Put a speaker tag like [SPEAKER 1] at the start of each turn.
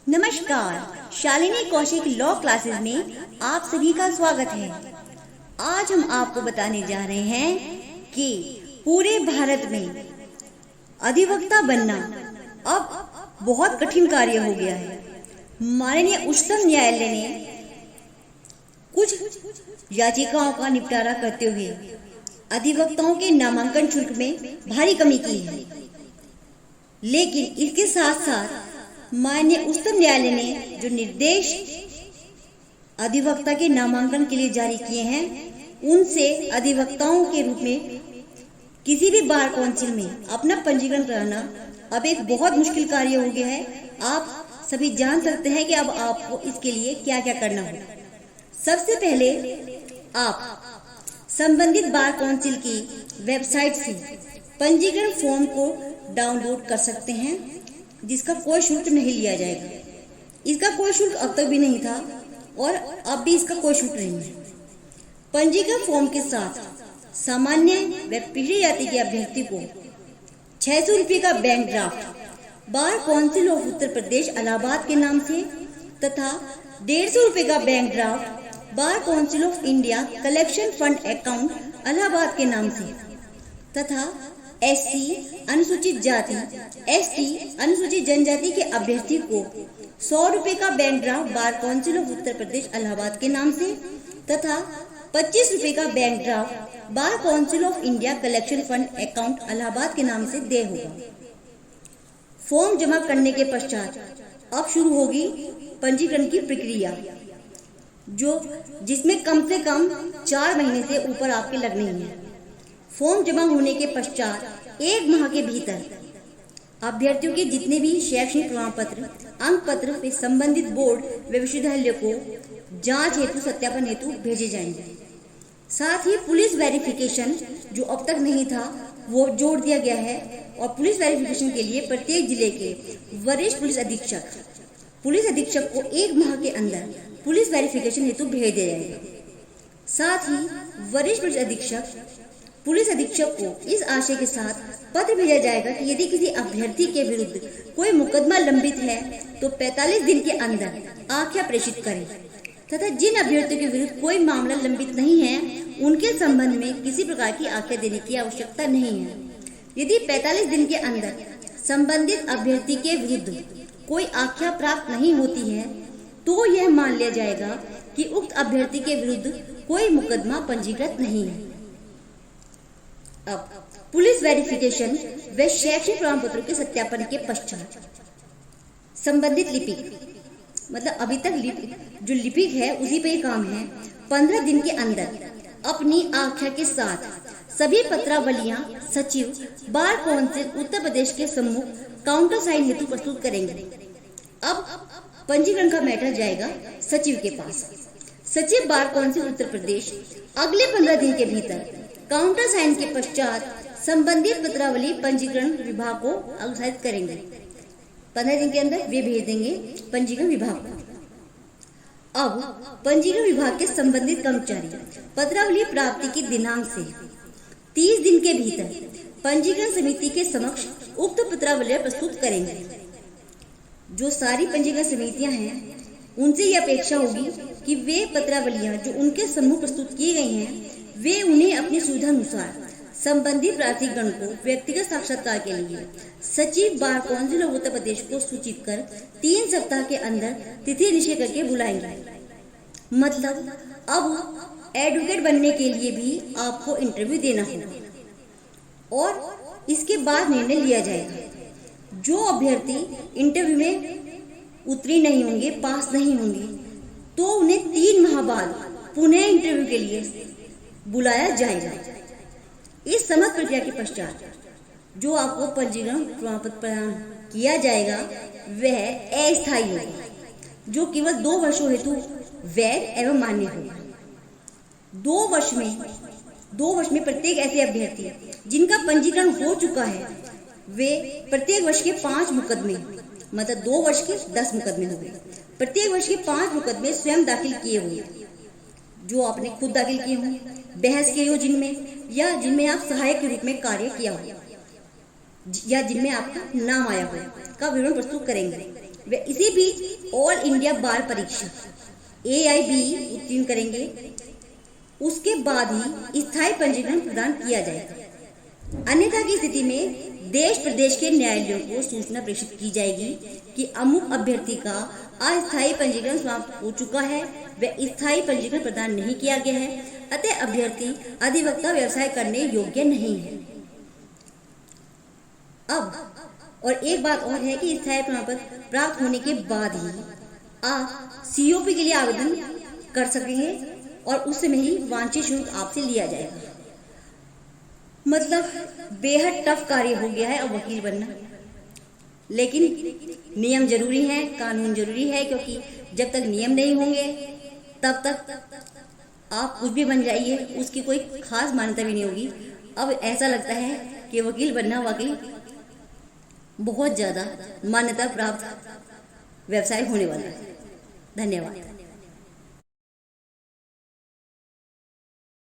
[SPEAKER 1] नमस्कार, Shalini Kaushik law classes में आप सभी का स्वागत है। आज हम आपको बताने जा रहे हैं कि पूरे भारत में अधिवक्ता बनना अब बहुत कठिन कार्य हो गया है। माननीय उच्चतम न्यायालय ने कुछ याचिकाओं का निपटारा करते हुए अधिवक्ताओं के नामांकन शुल्क में भारी कमी की है, लेकिन इसके साथ साथ माननीय उच्चतम न्यायालय ने जो निर्देश अधिवक्ता के नामांकन के लिए जारी किए हैं, उनसे अधिवक्ताओं के रूप में किसी भी बार काउंसिल में अपना पंजीकरण कराना अब एक बहुत मुश्किल कार्य हो गया है। आप सभी जान सकते हैं कि अब आपको इसके लिए क्या क्या करना होगा। सबसे पहले आप संबंधित बार काउंसिल की वेबसाइट से पंजीकरण फॉर्म को डाउनलोड कर सकते हैं, जिसका कोई शुल्क नहीं लिया जाएगा। इसका कोई शुल्क अब तक भी नहीं था और अब भी इसका कोई शुल्क नहीं है। पंजीकरण फॉर्म के साथ सामान्य व पिछड़ी जाति के अभ्यर्थी को 600 रुपये का bank draft bar council of Uttar Pradesh Allahabad के नाम से तथा 150 रुपये का bank draft bar council of India collection fund account Allahabad के नाम से तथा एससी अनुसूचित जाति, एसटी अनुसूचित जनजाति के अभ्यर्थी को 100 रुपये का bank draft bar council of Uttar Pradesh Allahabad के नाम से तथा 25 रुपये का bank draft bar council of India collection fund account Allahabad के नाम से देय होगा। फॉर्म जमा करने के पश्चात अब शुरू होगी पंजीकरण की प्रक्रिया, जिसमें कम से कम 4 महीने से ऊपर आपके लगने हैं। फॉर्म जमा होने के पश्चात 1 माह के भीतर अभ्यर्थियों के जितने भी शैक्षणिक प्रमाण पत्र, अंक पत्र वे संबंधित बोर्ड व विश्वविद्यालय को जांच हेतु सत्यापन हेतु भेजे जाएंगे। साथ ही पुलिस वेरिफिकेशन जो अब तक नहीं था वो जोड़ दिया गया है और पुलिस वेरिफिकेशन के लिए प्रत्येक जिले के वरिष्ठ पुलिस अधीक्षक को 1 माह के अंदर पुलिस वेरिफिकेशन हेतु भेज दिया जाएगा। साथ ही वरिष्ठ पुलिस अधीक्षक को इस आशय के साथ पत्र भेजा जाएगा कि यदि किसी अभ्यर्थी के विरुद्ध कोई मुकदमा लंबित है तो 45 दिन के अंदर आख्या प्रेषित करें तथा जिन अभ्यर्थियों के विरुद्ध कोई मामला लंबित नहीं है उनके संबंध में किसी प्रकार की आख्या देने की आवश्यकता नहीं है। यदि 45 दिन के अंदर संबंधित अभ्यर्थी के विरुद्ध कोई आख्या प्राप्त नहीं होती है तो यह मान लिया जाएगा कि उक्त अभ्यर्थी के विरुद्ध कोई मुकदमा पंजीकृत नहीं है। अब पुलिस वेरिफिकेशन व शैक्षणिक प्रमाण पत्रों के सत्यापन के पश्चात संबंधित लिपिक, मतलब अभी तक जो लिपिक है उसी पे काम है, 15 दिन के अंदर अपनी आख्या के साथ सभी पत्रावलियां सचिव बार काउंसिल उत्तर प्रदेश के सम्मुख काउंटर साइन हेतु प्रस्तुत करेंगे। अब पंजीकरण का मैटर जाएगा सचिव के पास। सचिव बार काउंसिल उत्तर प्रदेश अगले 15 दिन के भीतर काउंटर साइन के पश्चात संबंधित पत्रावली पंजीकरण विभाग को अग्रसारित करेंगे। 15 दिन के अंदर वे भेज देंगे पंजीकरण विभाग को। अब पंजीकरण विभाग के संबंधित कर्मचारी पत्रावली प्राप्ति की दिनांक से 30 दिन के भीतर पंजीकरण समिति के समक्ष उक्त पत्रावली प्रस्तुत करेंगे। जो सारी पंजीकरण समितियां हैं उनसे यह अपेक्षा होगी कि वे पत्रावलियां जो उनके सम्मुख प्रस्तुत की गई हैं वे उन्हें अपनी सुविधा अनुसार संबंधित प्रार्थीगण को व्यक्तिगत साक्षात्कार के लिए सचिव बार काउंसिल ऑफ उत्तर प्रदेश को सूचित कर 3 सप्ताह के अंदर तिथि निश्चय करके बुलाएंगे। मतलब अब एडवोकेट बनने के लिए भी आपको इंटरव्यू देना होगा और इसके बाद निर्णय लिया जाएगा। जो अभ्यर्थी इंटरव्यू में उत्तीर्ण नहीं होंगे, पास नहीं होंगे, तो उन्हें 3 माह बाद पुनः इंटरव्यू के लिए बुलाया जाएगा। इस समस्त प्रक्रिया के पश्चात जो आपको पंजीकरण प्रमाण पत्र प्रदान किया जाएगा वह अस्थायी होगा, जो केवल 2 वर्षों हेतु वैध एवं मान्य होगा। 2 वर्ष में प्रत्येक ऐसे अभ्यर्थी जिनका पंजीकरण हो चुका है वे प्रत्येक वर्ष के 5 मुकदमे, मतलब 2 वर्ष के 10 मुकदमे हो गए। प्रत्येक वर्ष के 5 मुकदमे स्वयं दाखिल किए हुए, जो आपने खुद दाखिल किए हों, बहस किए हो जिनमें आप सहायक के रूप में कार्य किया हो या जिनमें आपका नाम आया हो का विवरण प्रस्तुत करेंगे। वे इसी बीच ऑल इंडिया बार परीक्षा AIB उत्तीर्ण करेंगे। उसके बाद ही स्थायी पंजीकरण प्रदान किया जाएगा। अन्यथा की स्थिति में देश प्रदेश के न्यायालयों को सूचना प्रेषित की जाएगी कि अमुक अभ्यर्थी का अस्थायी पंजीकरण समाप्त हो चुका है, वह स्थायी पंजीकरण प्रदान नहीं किया गया है, अतः अभ्यर्थी अधिवक्ता व्यवसाय करने योग्य नहीं है। अब और एक बात और है कि स्थायी प्रमाण पत्र प्राप्त होने के बाद ही आप COP के लिए आवेदन कर सकेंगे और उस समय ही वांछित शुल्क आपसे लिया जाएगा। मतलब बेहद टफ कार्य हो गया है अब वकील बनना, लेकिन नियम जरूरी है, कानून जरूरी है, क्योंकि जब तक नियम नहीं होंगे तब तक आप कुछ भी बन जाइए, उसकी कोई खास मान्यता भी नहीं होगी। अब ऐसा लगता है कि वकील बनना वाकई बहुत ज़्यादा मान्यता प्राप्त व्यवसाय होने वाला है। धन्यवाद।